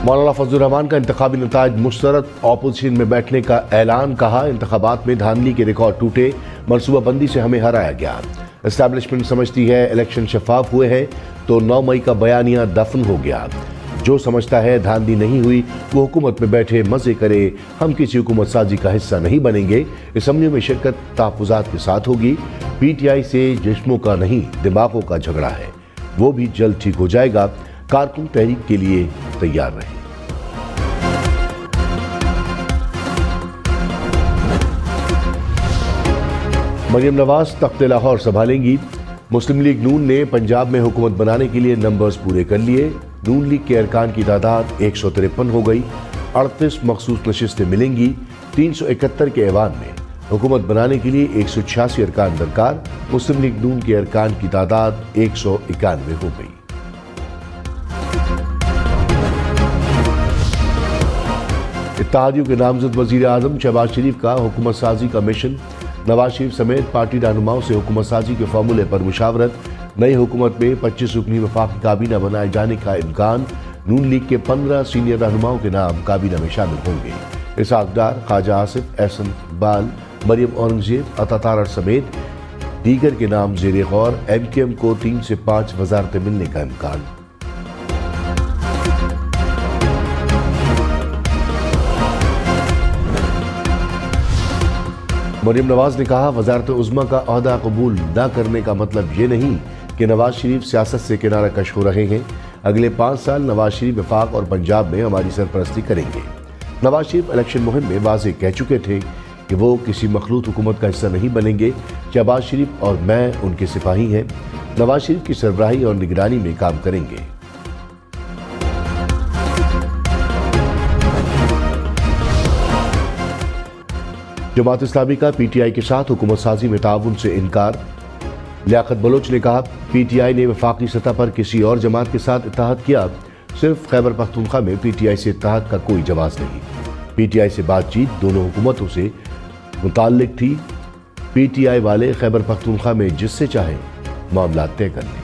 مولانا فضل الرحمان کا انتخابی نتائج مسترد، اپوزیشن میں بیٹھنے کا اعلان، کہا انتخابات میں دھاندلی کے ریکارڈ ٹوٹے، منصوبہ بندی سے ہمیں ہرایا گیا۔ اسٹیبلشمنٹ سمجھتی ہے الیکشن شفاف ہوئے ہیں تو 9 مئی کا بیانیہ دفن ہو گیا۔ جو سمجھتا ہے دھاندلی نہیں ہوئی وہ حکومت میں بیٹھے مزے کرے، ہم کسی حکومت سازی کا حصہ نہیں بنیں گے۔ اسمبلیوں میں شرکت تحفظات کے ساتھ ہوگی۔ پی ٹی آئی سے جسموں کا نہیں دماغوں کا جھگڑا ہے، وہ بھی جلد ٹھیک ہو جائے گا، کارکن تحریک کے لیے تیار رہے۔ مریم نواز تخت لاہور سنبھالیں گی۔ مسلم لیگ نون نے پنجاب میں حکومت بنانے کے لیے نمبرز پورے کر لیے۔ نون لیگ کے ارکان کی تعداد 153 ہو گئی، 38 مخصوص نشستیں ملیں گی۔ 371 کے ایوان میں حکومت بنانے کے لیے 186 ارکان درکار۔ مسلم لیگ نون کے ارکان کی تعداد 191 ہو گئی۔ اتحادیوں کے نامزد وزیر اعظم شہباز شریف کا حکومت سازی کا مشن۔ نواز شریف سمیت پارٹی رہنماؤں سے حکومت سازی کے فارمولے پر مشاورت۔ نئی حکومت میں 25 رکنی وفاقی کابینہ بنائے جانے کا امکان۔ نون لیگ کے 15 سینئر رہنماؤں کے نام کابینہ میں شامل ہوں گے۔ اسحاق ڈار، خواجہ آصف، احسن اقبال، مریم اورنگزیب، عطا تارڑ سمیت دیگر کے نام زیر غور۔ ایم کیو ایم کو 3 سے 5 وزارتیں ملنے کا امکان۔ مریم نواز نے کہا وزارت عظمیٰ کا عہدہ قبول نہ کرنے کا مطلب یہ نہیں کہ نواز شریف سیاست سے کنارہ کش ہو رہے ہیں۔ اگلے 5 سال نواز شریف وفاق اور پنجاب میں ہماری سرپرستی کریں گے۔ نواز شریف الیکشن مہم میں واضح کہہ چکے تھے کہ وہ کسی مخلوط حکومت کا حصہ نہیں بنیں گے۔ شہباز شریف اور میں ان کے سپاہی ہیں، نواز شریف کی سربراہی اور نگرانی میں کام کریں گے۔ جماعت اسلامی کا پی ٹی آئی کے ساتھ حکومت سازی میں تعاون سے انکار۔ لیاقت بلوچ نے کہا پی ٹی آئی نے وفاقی سطح پر کسی اور جماعت کے ساتھ اتحاد کیا، صرف خیبر پختونخوا میں پی ٹی آئی سے اتحاد کا کوئی جواز نہیں۔ پی ٹی آئی سے بات چیت دونوں حکومتوں سے متعلق تھی، پی ٹی آئی والے خیبر پختونخوا میں جس سے چاہیں معاملات طے کر لیں۔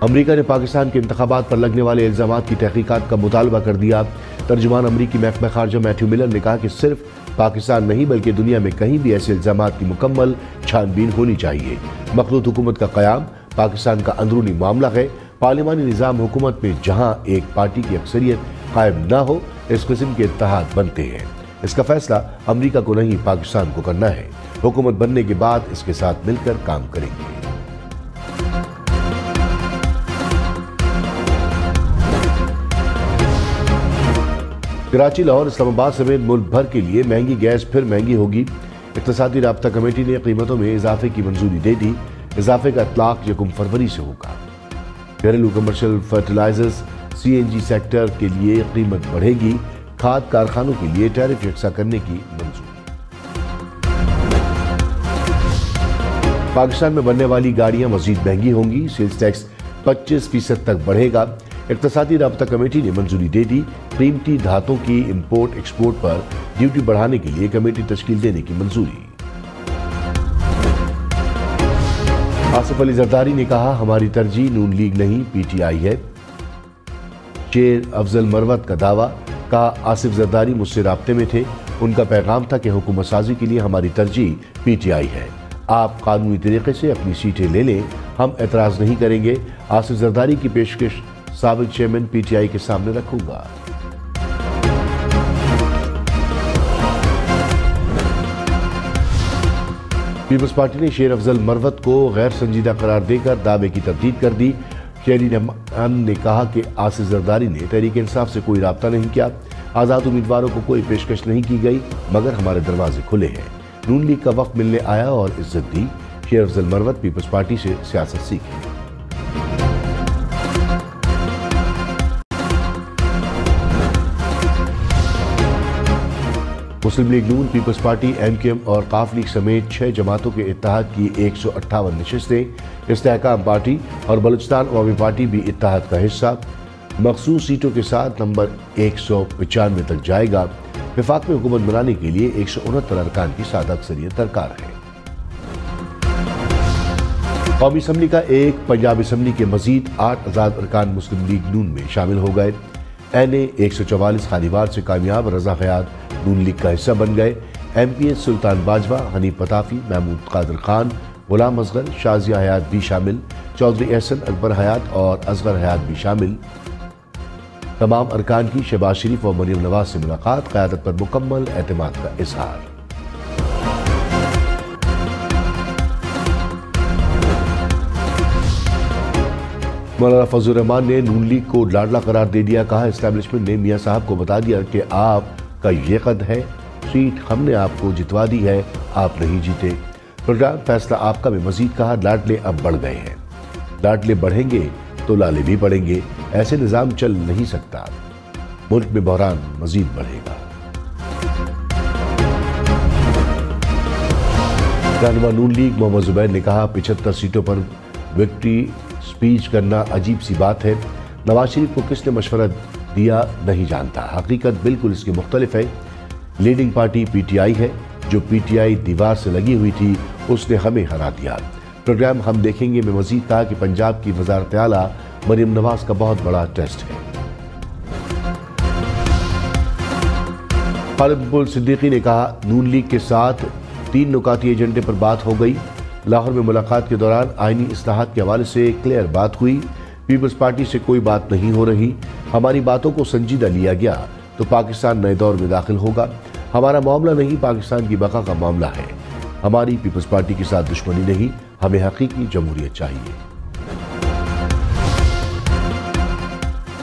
امریکہ نے پاکستان کے انتخابات پر لگنے والے الزامات کی تحقیقات کا مطالبہ کر دیا۔ ترجمان امریکی محکمہ خارجہ میتھیو ملر نے کہا کہ صرف پاکستان نہیں بلکہ دنیا میں کہیں بھی ایسے الزامات کی مکمل چھان بین ہونی چاہیے۔ مخلوط حکومت کا قیام پاکستان کا اندرونی معاملہ ہے۔ پارلیمانی نظام حکومت میں جہاں ایک پارٹی کی اکثریت قائم نہ ہو اس قسم کے اتحاد بنتے ہیں۔ اس کا فیصلہ امریکہ کو نہیں پاکستان کو کرنا ہے۔ حکومت بننے کے بعد اس کے ساتھ مل کر کام کریں گے۔ کراچی، لاہور، اسلام آباد سمیت ملک بھر کے لیے مہنگی گیس پھر مہنگی ہوگی۔ اقتصادی رابطہ کمیٹی نے قیمتوں میں اضافے کی منظوری دے دی۔ اضافے کا اطلاق 1 فروری سے ہوگا۔ گھریلو کمرشل فرٹیلائزرز سی این جی سیکٹر کے لیے قیمت بڑھے گی۔ کھاد کارخانوں کے لیے ٹیرف یکساں کرنے کی منظوری۔ پاکستان میں بننے والی گاڑیاں مزید مہنگی ہوں گی۔ سیلز ٹیکس 25% تک بڑھے گا۔ اقتصادی رابطہ کمیٹی نے منظوری دے دی۔ قیمتی دھاتوں کی امپورٹ ایکسپورٹ پر ڈیوٹی بڑھانے کے لیے کمیٹی تشکیل دینے کی منظوری۔ آصف علی زرداری نے کہا ہماری ترجیح نون لیگ نہیں پی ٹی آئی ہے۔ شیر افضل مروت کا دعویٰ، کہا آصف زرداری مجھ سے رابطے میں تھے، ان کا پیغام تھا کہ حکومت سازی کے لیے ہماری ترجیح پی ٹی آئی ہے، آپ قانونی طریقے سے اپنی سیٹیں لے لیں، ہم اعتراض نہیں کریں گے۔ آصف زرداری کی پیشکش سابق چیئرمین پی ٹی آئی کے سامنے رکھوں گا۔ پیپلز پارٹی نے شیر افضل مروت کو غیر سنجیدہ قرار دے کر دعوے کی تردید کر دی۔ شہری رحمان نے کہا کہ آصف زرداری نے تحریک انصاف سے کوئی رابطہ نہیں کیا، آزاد امیدواروں کو کوئی پیشکش نہیں کی گئی، مگر ہمارے دروازے کھلے ہیں۔ نون لیگ کا وقت ملنے آیا اور عزت دی۔ شیر افضل مروت پیپلز پارٹی سے سیاست سیکھی۔ مسلم لیگ نون، Peoples Party, M Q M اور قاف لیگ سمیت 6 جماعتوں کے اتحاد کی 158 نشستیں۔ استحکام پارٹی اور بلوچستان عوامی پارٹی بھی اتحاد کا حصہ۔ مخصوص سیٹوں کے ساتھ نمبر 195 تک جائے گا۔ وفاق میں حکومت بنانے کے لیے 169 ارکان کی سادہ اکثریت درکار ہے۔ قومی اسمبلی کا ایک پنجاب اسمبلی کے مزید 8 آزاد ارکان مسلم لیگ نون میں شامل ہو گئے۔ NA 144 خانیوار سے کامیاب رضا خیات نون لیگ کا حصہ بن گئے۔ MPS سلطان باجوہ، حنیف پتافی، محمود قادر خان، غلام اصغر، شازیہ حیات بھی شامل، چودھری احسن، اکبر حیات اور اصغر حیات بھی شامل۔ تمام ارکان کی شہباز شریف اور مریم نواز سے ملاقات، قیادت پر مکمل اعتماد کا اظہار۔ مولانا فضل الرحمان نے نون لیگ کو لاڈلا قرار دے دیا، کہا اسٹیبلشمنٹ نے میاں صاحب کو بتا دیا کہ آپ کا یہ قد ہے، سیٹ ہم نے آپ کو جتوا دی ہے، آپ نہیں جیتے۔ پروگرام فیصلہ آپ کا میں مزید کہا لاڈلے اب بڑھ گئے ہیں، لاڈلے بڑھیں گے تو لالے بھی بڑھیں گے، ایسے نظام چل نہیں سکتا، ملک میں بحران مزید بڑھے گا۔ رہنما نون لیگ محمد زبیر نے کہا 75 سیٹوں پر وکٹری سپیچ کرنا عجیب سی بات ہے، نواز شریف کو کس نے مشورہ دیا نہیں جانتا، حقیقت بالکل اس کے مختلف ہے۔ لیڈنگ پارٹی PTI ہے، جو PTI دیوار سے لگی ہوئی تھی اس نے ہمیں ہرا دیا۔ پروگرام ہم دیکھیں گے میں مزید کہا کہ پنجاب کی وزارت اعلیٰ مریم نواز کا بہت بڑا ٹیسٹ ہے۔ خالد مقبول صدیقی نے کہا نون لیگ کے ساتھ 3 نکاتی ایجنڈے پر بات ہو گئی، لاہور میں ملاقات کے دوران آئینی اصلاحات کے حوالے سے کلیئر بات ہوئی، پیپلز پارٹی سے کوئی بات نہیں ہو رہی، ہماری باتوں کو سنجیدہ لیا گیا تو پاکستان نئے دور میں داخل ہوگا، ہمارا معاملہ نہیں پاکستان کی بقا کا معاملہ ہے، ہماری پیپلز پارٹی کے ساتھ دشمنی نہیں، ہمیں حقیقی جمہوریت چاہیے۔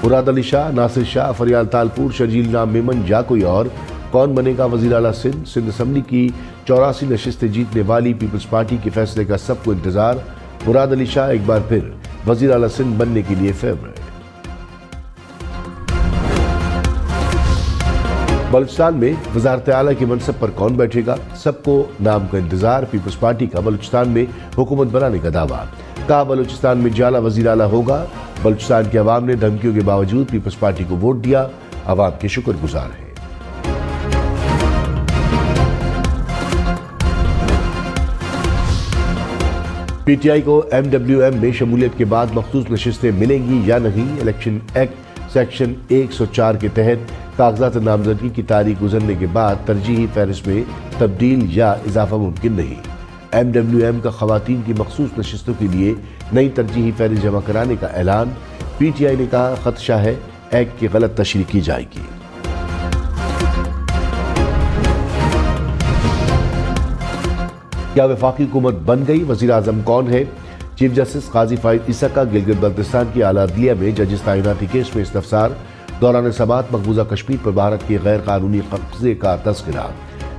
مراد علی شاہ، ناصر شاہ، فریال تالپور، شرجیل نام میمن یا کوئی اور، کون بنے گا وزیر اعلیٰ سندھ اسمبلی کی 84 نشستیں جیتنے والی پیپلز پارٹی کے فیصلے کا سب کو انتظار، مراد علی شاہ ایک بار پھر وزیر اعلیٰ سندھ بننے کے لیے فیورٹ۔ بلوچستان میں وزارت اعلیٰ کے منصب پر کون بیٹھے گا، سب کو نام کا انتظار، پیپلز پارٹی کا بلوچستان میں حکومت بنانے کا دعویٰ، کہا بلوچستان میں جعلی وزیر اعلیٰ ہوگا، بلوچستان کے عوام نے دھمکیوں کے باوجود پیپلز پارٹی کو ووٹ دیا، عوام کے شکر گزار ہیں۔ PTI کو MWM میں شمولیت کے بعد مخصوص نشستیں ملیں گی یا نہیں، الیکشن ایکٹ سیکشن 104 کے تحت کاغذات نامزدگی کی تاریخ گزرنے کے بعد ترجیحی فہرست میں تبدیل یا اضافہ ممکن نہیں۔ MWM کا خواتین کی مخصوص نشستوں کے لیے نئی ترجیحی فہرست جمع کرانے کا اعلان، PTI نے کہا خدشہ ہے ایکٹ کی غلط تشریح کی جائے گی۔ کیا وفاقی حکومت بن گئی، وزیر اعظم کون ہے، چیف جسٹس قاضی فائز عیسیٰ کا گلگت بلتستان کی اعلیٰ عدلیہ میں ججز تعیناتی کیس میں استفسار، دوران سماعت مقبوضہ کشمیر پر بھارت کے غیر قانونی قبضے کا تذکرہ،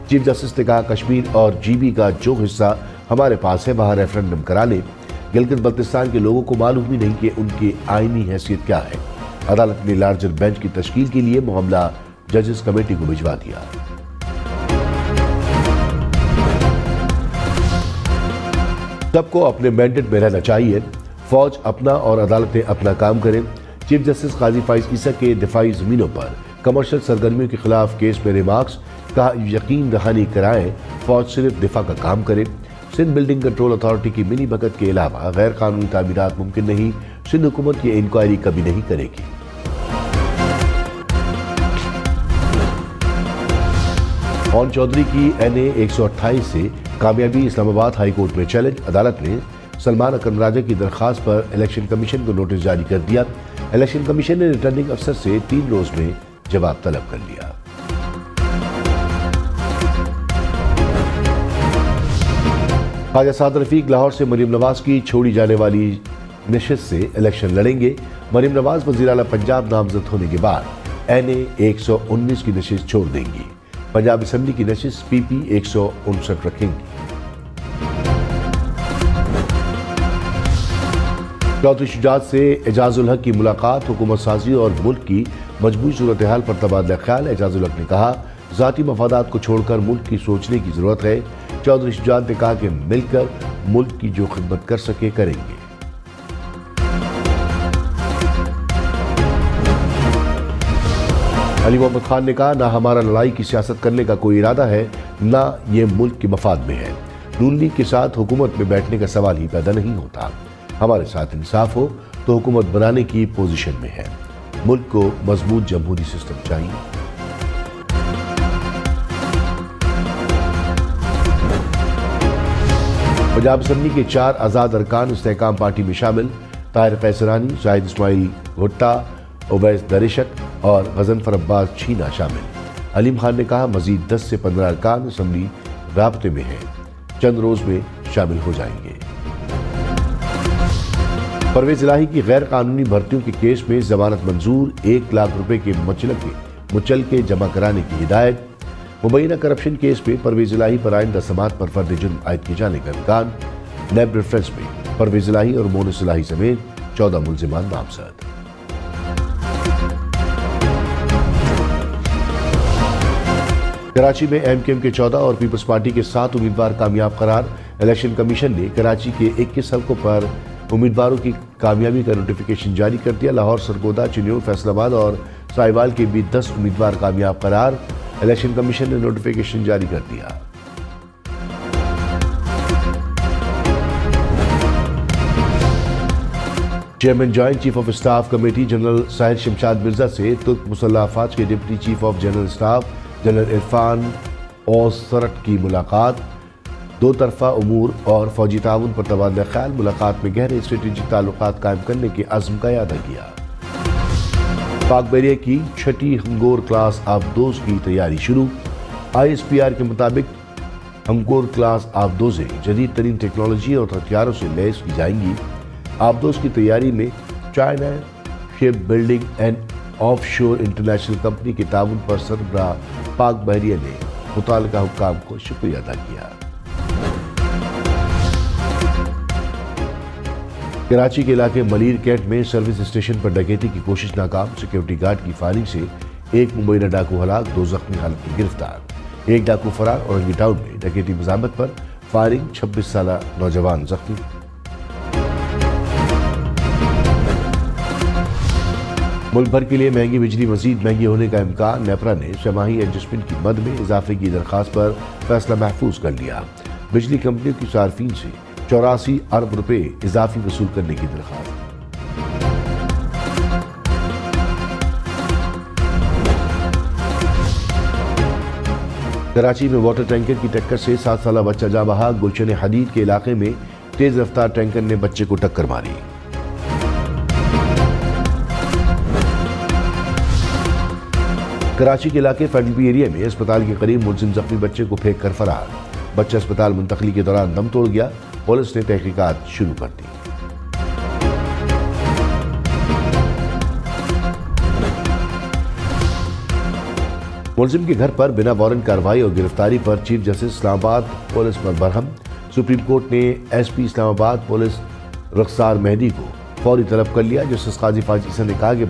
چیف جسٹس نے کہا کشمیر اور GB کا جو حصہ ہمارے پاس ہے وہاں ریفرنڈم کرا لیں، گلگت بلتستان کے لوگوں کو معلوم ہی نہیں کہ ان کی آئینی حیثیت کیا ہے، عدالت نے لارجر بینچ کی تشکیل کے لیے معاملہ ججز کمیٹی کو بھجوا دیا۔ سب کو اپنے مینڈیٹ میں رہنا چاہیے، فوج اپنا اور عدالتیں اپنا کام کریں، چیف جسٹس قاضی فائز عیسیٰ کے دفاعی زمینوں پر کمرشل سرگرمیوں کے خلاف کیس میں ریمارکس، کہا یقین دہانی کرائیں فوج صرف دفاع کا کام کرے، سندھ بلڈنگ کنٹرول اتھارٹی کی منی بھگت کے علاوہ غیر قانونی تعمیرات ممکن نہیں، سندھ حکومت یہ انکوائری کبھی نہیں کرے گی۔ خان چودھری کی NA 128 سے کامیابی، اسلام آباد ہائی کورٹ میں چیلنج، عدالت نے سلمان اکرم راجہ کی درخواست پر الیکشن کمیشن کو نوٹس جاری کر دیا، الیکشن کمیشن نے ریٹرننگ افسر سے 3 روز میں جواب طلب کر لیا۔ خواجہ سعد رفیق لاہور سے مریم نواز کی چھوڑی جانے والی نشست سے الیکشن لڑیں گے، مریم نواز وزیر اعلیٰ پنجاب نامزد ہونے کے بعد NA 119 کی نشست چھوڑ دیں گی، پنجاب اسمبلی کی نشست PP 159 رکھیں گی۔ چودھری شجاعت سے اعجاز الحق کی ملاقات، حکومت سازی اور ملک کی مجموعی صورتحال پر تبادلہ خیال، اعجاز الحق نے کہا ذاتی مفادات کو چھوڑ کر ملک کی سوچنے کی ضرورت ہے، چودھری شجاعت نے کہا کہ مل کر ملک کی جو خدمت کر سکے کریں گے۔ علی محمد خان نے کہا نہ ہمارا لڑائی کی سیاست کرنے کا کوئی ارادہ ہے، نہ یہ ملک کے مفاد میں ہے، نون لیگ کے ساتھ حکومت میں بیٹھنے کا سوال ہی پیدا نہیں ہوتا۔ ہمارے ساتھ انصاف ہو تو حکومت بنانے کی پوزیشن میں ہے۔ ملک کو مضبوط جمہوری سسٹم چاہیے۔ پنجاب اسمبلی کے 4 آزاد ارکان استحکام پارٹی میں شامل۔ طاہر قیصرانی، زاہد اسماعیل بھٹا، اویس درشک اور غضنفر عباس چھینا شامل۔ علیم خان نے کہا مزید 10 سے 15 ارکان اسمبلی رابطے میں ہیں، چند روز میں شامل ہو جائیں گے۔ پرویز الہی کی غیر قانونی بھرتیوں کے کیس میں ضمانت منظور، 1 لاکھ روپے کے مچلقے جمع کرانے کی ہدایت۔ مبینہ کرپشن کیس میں پرویز الہی پر آئندہ سماعت پر فرد جرم عائد کیے جانے کا امکان۔ نیب ریفرنس میں پرویز الہی اور مونس الہی سمیت 14 ملزمان نامزد۔ کراچی میں ایم کیو ایم کے 14 اور پیپلز پارٹی کے 7 امیدوار کامیاب قرار۔ الیکشن کمیشن نے کراچی کے 21 حلقوں پر امیدواروں کی کامیابی کا نوٹیفیکیشن جاری کر دیا۔ لاہور، سرگودا، چنیور، فیصل آباد اور سائیوال کے بھی 10 امیدوار کامیاب قرار۔ الیکشن کمیشن نے نوٹیفیکیشن جاری کر دیا۔ Chairman joint chief of staff committee general Sahir Shamshad Mirza سے ترک مسلح افواج کے deputy chief of general staff general Irfan Ozsert کی ملاقات۔ 2 طرفہ امور اور فوجی تعاون پر تبادلہ خیال۔ ملاقات میں گہرے اسٹریٹجک تعلقات قائم کرنے کے عزم کا اعادہ کیا۔ پاک بحریہ کی 6ٹی ہنگور کلاس آبدوز کی تیاری شروع۔ آئی ایس پی آر کے مطابق ہنگور کلاس آبدوزیں جدید ترین ٹیکنالوجی اور ہتھیاروں سے لیس کی جائیں گی۔ آبدوز کی تیاری میں China ship building and of شور انٹرنیشنل کمپنی کے تعاون پر سربراہ پاک بحریہ نے متعلقہ حکام کو شکریہ ادا کیا۔ کراچی کے علاقے ملیر کیٹ میں سروس اسٹیشن پر ڈکیتی کی کوشش ناکام۔ سیکیورٹی گارڈ کی فائرنگ سے 1 مبینہ ڈاکو ہلاک، 2 زخمی حالت میں گرفتار۔ 1 ڈاکو فرار۔ اورنگی ٹاؤن میں ڈکیتی مزاحمت پر فائرنگ، 26 سالہ نوجوان زخمی۔ ملک بھر کے لیے مہنگی بجلی مزید مہنگی ہونے کا امکان۔ نیپرا نے 6 ماہی ایڈجسٹمنٹ کی مد میں اضافے کی درخواست پر فیصلہ محفوظ کر لیا۔ بجلی کمپنیوں کی صارفین سے 84 ارب روپے اضافی وصول کرنے کی درخواست۔ کراچی میں واٹر ٹینکر کی ٹکر سے 7 سالہ بچہ جاں بحق۔ گلشن حدید کے علاقے میں تیز رفتار ٹینکر نے بچے کو ٹکر ماری۔ کراچی کے علاقے فیڈرل ایریا میں اسپتال کے قریب ملزم زخمی بچے کو پھینک کر فرار۔ بچہ اسپتال منتقلی کے دوران دم توڑ گیا۔ پولیس نے تحقیقات شروع کر دی۔ ملزم کے گھر پر بنا وارنٹ کارروائی اور گرفتاری پر چیف جسٹس اسلام آباد پولیس پر برہم۔ سپریم کورٹ نے ایس پی اسلام آباد پولیس رخسار مہدی کو فوری طلب کر لیا۔ جسٹس قاضی فاضل حسن نے کہا کہ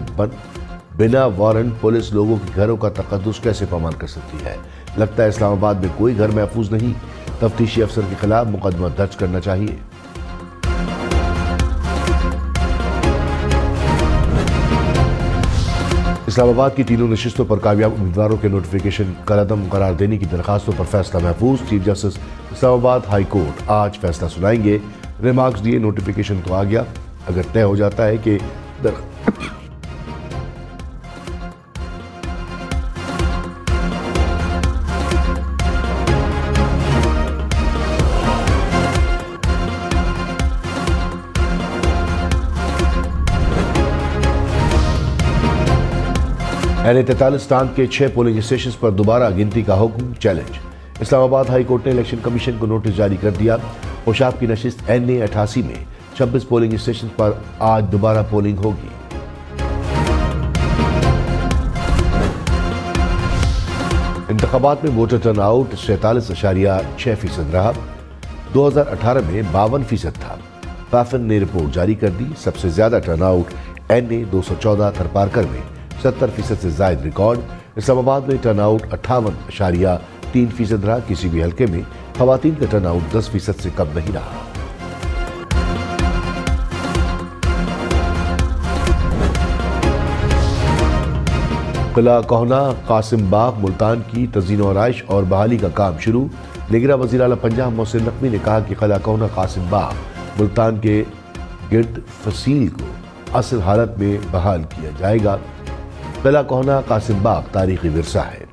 بنا وارنٹ پولیس لوگوں کے گھروں کا تقدس کیسے پامال کر سکتی ہے؟ لگتا ہے اسلام آباد میں کوئی گھر محفوظ نہیں۔ تفتیشی افسر کے خلاف مقدمہ درج کرنا چاہیے۔ اسلام آباد کی تینوں نشستوں پر کامیاب امیدواروں کے نوٹیفیکیشن کالعدم قرار دینے کی درخواستوں پر فیصلہ محفوظ۔ چیف جسٹس اسلام آباد ہائی کورٹ آج فیصلہ سنائیں گے۔ ریمارکس دیے نوٹیفیکیشن تو آ گیا، اگر طے ہو جاتا ہے کہ این43 کے 6 پولنگ اسٹیشنز پر دوبارہ گنتی کا حکم چیلنج۔ اسلام آباد ہائی کورٹ نے الیکشن کمیشن کو نوٹس جاری کر دیا۔ خوشاب کی نشست این88 میں 26 پولنگ اسٹیشنز پر آج دوبارہ پولنگ ہوگی۔ انتخابات میں ووٹر ٹرن آؤٹ 47.6% رہا۔ 2018 میں 52% تھا۔ فافن نے رپورٹ جاری کر دی۔ سب سے زیادہ ٹرن آؤٹ این214 تھرپارکر میں 70% سے زائد ریکارڈ۔ اسلام آباد میں ٹرن آؤٹ 58.3% رہا۔ کسی بھی حلقے میں خواتین کا ٹرن آؤٹ 10% سے کم نہیں رہا۔ قلعہ کوہنہ قاسم باغ ملتان کی تزئین و آرائش اور بحالی کا کام شروع۔ نگراں وزیر اعلیٰ پنجاب محسن نقوی نے کہا کہ قلعہ کونا قاسم باغ ملتان کے گرد فصیل کو اصل حالت میں بحال کیا جائے گا۔ قلعہ کونا قاسم باغ تاریخی ورثہ ہے،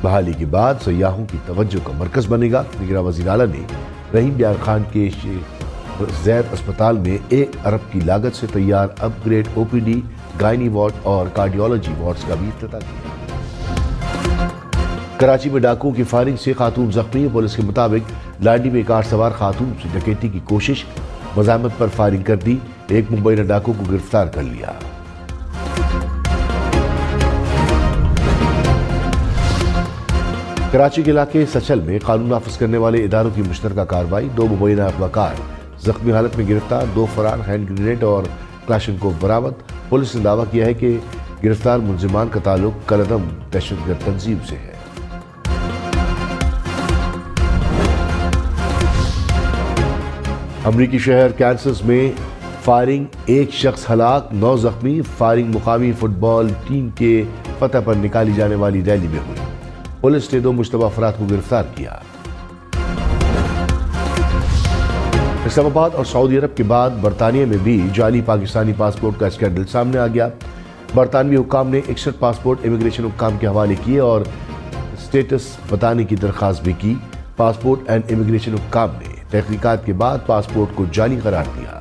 بحالی کے بعد سیاحوں کی توجہ کا مرکز بنے گا۔ نگراں وزیر اعلیٰ نے رحیم بیار خان کے شیخ زید اسپتال میں 1 ارب کی لاگت سے تیار اپ گریڈ او پی ڈی، گائنی وارڈ اور کارڈیولوجی وارڈز کا بھی افتتاح کیا۔ کراچی میں ڈاکوؤں کی فائرنگ سے خاتون زخمی، پولیس کے مطابق لانڈی میں کار سوار خاتون سے ڈکیتی کی کوشش، مزاحمت پر فائرنگ کر دی، ایک مبینہ ڈاکو کو گرفتار کر لیا۔ کراچی کے علاقے سچل میں قانون نافذ کرنے والے اداروں کی مشترکہ کارروائی، 2 مبینہ اغوا کار زخمی حالت میں گرفتار، 2 فرار ہینڈ گرینیڈ اور کلاشنکوف برآمد۔ پولیس نے دعویٰ کیا ہے کہ گرفتار ملزمان کا تعلق کالعدم دہشت گرد تنظیم سے ہے۔ امریکی شہر کینسس میں فائرنگ، 1 شخص ہلاک، 9 زخمی۔ فائرنگ مقامی فٹ بال ٹیم کے فتح پر نکالی جانے والی ریلی میں ہوئی۔ پولیس نے 2 مشتبہ افراد کو گرفتار کیا۔ اسلام آباد اور سعودی عرب کے بعد برطانیہ میں بھی جعلی پاکستانی پاسپورٹ کا اسکینڈل سامنے آ گیا۔ برطانوی حکام نے 61 پاسپورٹ امیگریشن حکام کے حوالے کیے اور سٹیٹس بتانے کی درخواست بھی کی۔ پاسپورٹ اینڈ امیگریشن حکام نے تحقیقات کے بعد پاسپورٹ کو جعلی قرار دیا۔